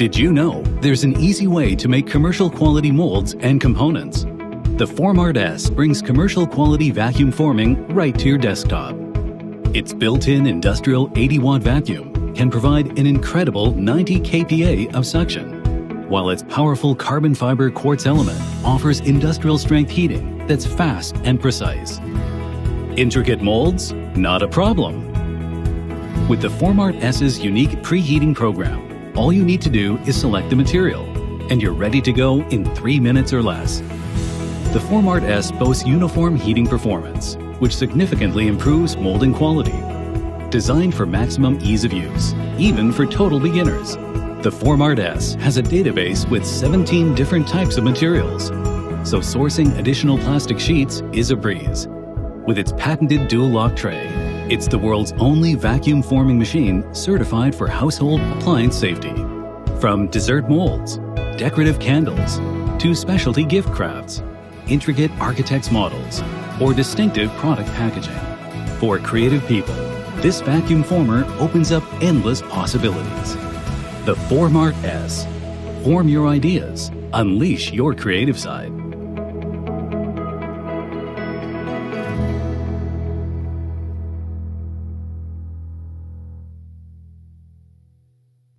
Did you know there's an easy way to make commercial quality molds and components? The FORMART S brings commercial quality vacuum forming right to your desktop. Its built-in industrial 80-watt vacuum can provide an incredible 90 kPa of suction, while its powerful carbon fiber quartz element offers industrial strength heating that's fast and precise. Intricate molds? Not a problem. With the FORMART S's unique preheating program, all you need to do is select the material, and you're ready to go in 3 minutes or less. The FORMART S boasts uniform heating performance, which significantly improves molding quality. Designed for maximum ease of use, even for total beginners, the FORMART S has a database with 17 different types of materials, so sourcing additional plastic sheets is a breeze. With its patented dual lock tray, it's the world's only vacuum forming machine certified for household appliance safety. From dessert molds, decorative candles, to specialty gift crafts, intricate architect's models, or distinctive product packaging. For creative people, this vacuum former opens up endless possibilities. The FORMART S. Form your ideas. Unleash your creative side.